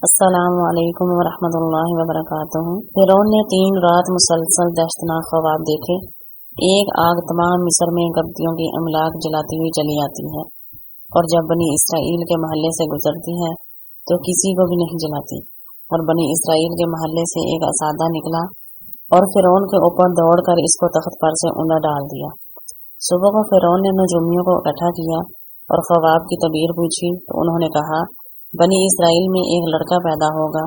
السلام علیکم ورحمۃ اللہ وبرکاتہ۔ فرعون نے 3 رات مسلسل دہشتناک خواب دیکھے۔ ایک آگ تمام مصر میں قبطیوں کی املاک جلاتی ہوئی چلی آتی ہے، اور جب بنی اسرائیل کے محلے سے گزرتی ہے تو کسی کو بھی نہیں جلاتی، اور بنی اسرائیل کے محلے سے ایک اسادہ نکلا اور فرعون کے اوپر دوڑ کر اس کو تخت پر سے اوندا ڈال دیا۔ صبح کو فرعون نے نجومیوں کو اکٹھا کیا اور خواب کی تعبیر پوچھی تو انہوں نے کہا، بنی اسرائیل میں ایک لڑکا پیدا ہوگا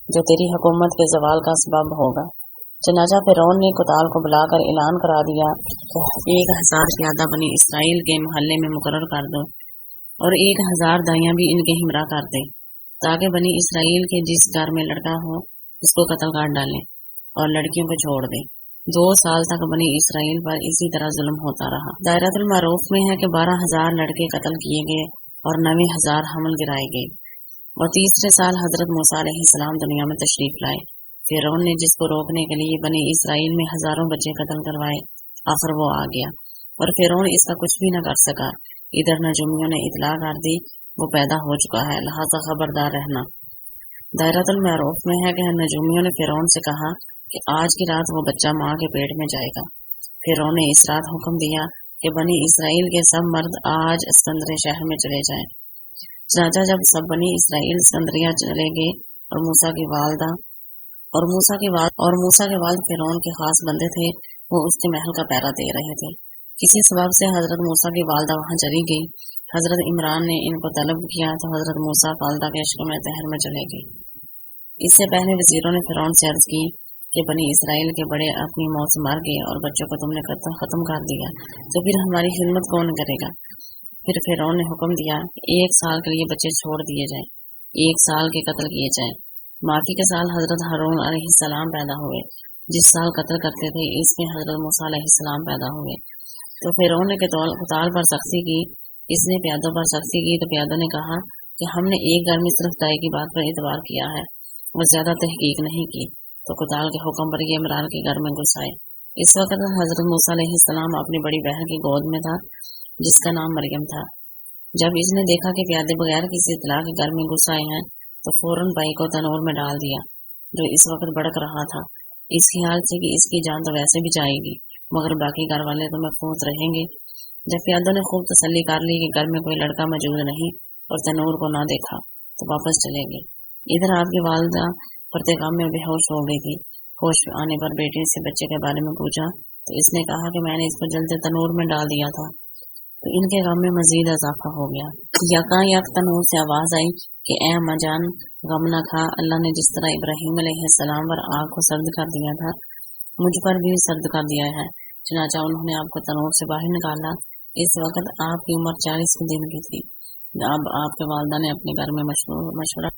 جو تیری حکومت کے زوال کا سبب ہوگا۔ چنانچہ فرعون نے کتال کو بلا کر اعلان کرا دیا کہ 1000 پیادہ بنی اسرائیل کے محلے میں مقرر کر دو، اور 1000 دائیاں بھی ان کے ہمراہ کر دے، تاکہ بنی اسرائیل کے جس گھر میں لڑکا ہو اس کو قتل کر ڈالیں اور لڑکیوں کو چھوڑ دیں۔ 2 سال تک بنی اسرائیل پر اسی طرح ظلم ہوتا رہا۔ دائرۃ المعروف میں ہے کہ 12000 لڑکے قتل کیے گئے اور 9000 حمل گرائے گئے، اور تیسرے سال حضرت موسیٰ علیہ السلام دنیا میں تشریف لائے۔ فرعون نے جس کو روکنے کے لیے بنی اسرائیل میں ہزاروں بچے قتل کروائے، آخر وہ آ گیا، اور فرعون اس کا کچھ بھی نہ کر سکا۔ ادھر نجومیوں نے اطلاع کر دی، وہ پیدا ہو چکا ہے، لہذا خبردار رہنا۔ دائرۃ المعروف میں ہے کہ نجومیوں نے فرعون سے کہا کہ آج کی رات وہ بچہ ماں کے پیٹ میں جائے گا۔ فرعون نے اس رات حکم دیا کہ بنی اسرائیل کے سب مرد آج اسکندریہ شہر میں چلے جائیں۔ چنانچہ جب سب بنی اسرائیل اسکندریہ چلے گئے اور موسیٰ کے والد فرعون کے خاص بندے تھے، وہ اس کے محل کا پہرا دے رہے تھے۔ کسی سبب سے حضرت موسیٰ کی والدہ وہاں چلی گئی۔ حضرت عمران نے ان کو طلب کیا تو حضرت موسیٰ والدہ کے عشق میں زہر میں چلے گئے۔ اس سے پہلے وزیروں نے فرعون سے عرض کی کہ بنی اسرائیل کے بڑے اپنی موت سے مر گئے اور بچوں کو تم نے ختم کر دیا، تو پھر ہماری خدمت کون کرے گا؟ پھر فرعون نے حکم دیا کہ 1 سال کے لیے بچے چھوڑ دیے جائیں، 1 سال کے قتل کیے جائیں۔ باقی کے سال حضرت ہارون علیہ السلام پیدا ہوئے۔ جس سال قتل کرتے تھے اس میں حضرت موسیٰ علیہ السلام پیدا ہوئے۔ تو فرعون نے قتال پر سختی کی، اس نے پیادوں پر سختی کی، تو پیادوں نے کہا کہ ہم نے ایک گھر میں صرف دائی کی بات پر اعتبار کیا ہے اور زیادہ تحقیق نہیں کی، تو قتال کے حکم پر یہ عمران کے گھر میں گھس آئے۔ اس وقت حضرت موسیٰ علیہ السلام اپنی بڑی بہن کی گود میں تھا جس کا نام مریم تھا۔ جب اس نے دیکھا کہ پیادے بغیر کسی اطلاع کے گھر میں گھس آئے ہیں تو فوراً بھائی کو تنور میں ڈال دیا جو اس وقت بھڑک رہا تھا، اس خیال سے کہ اس کی جان تو ویسے بھی جائے گی مگر باقی گھر والے تو محفوظ رہیں گے۔ جب پیادوں نے خوب تسلی کر لی کہ گھر میں کوئی لڑکا موجود نہیں اور تنور کو نہ دیکھا تو واپس چلے گئے۔ ادھر آپ کی والدہ پرتے غم میں بے ہوش ہو گئی تھی۔ ہوش آنے پر بیٹی سے بچے کے بارے میں پوچھا تو اس نے کہا کہ میں نے اس کو جلتے تنور میں ڈال دیا تھا، تو ان کے غم میں مزید اضافہ ہو گیا۔ یک تنور سے آواز آئی کہ اے اماں جان، غم نہ کھا، اللہ نے جس طرح ابراہیم علیہ السلام پر آگ کو سرد کر دیا تھا مجھ پر بھی سرد کر دیا ہے۔ چنانچہ انہوں نے آپ کو تنور سے باہر نکالا۔ اس وقت آپ کی عمر 40 دن کی تھی۔ اب آپ کے والدہ نے اپنے گھر میں مشورہ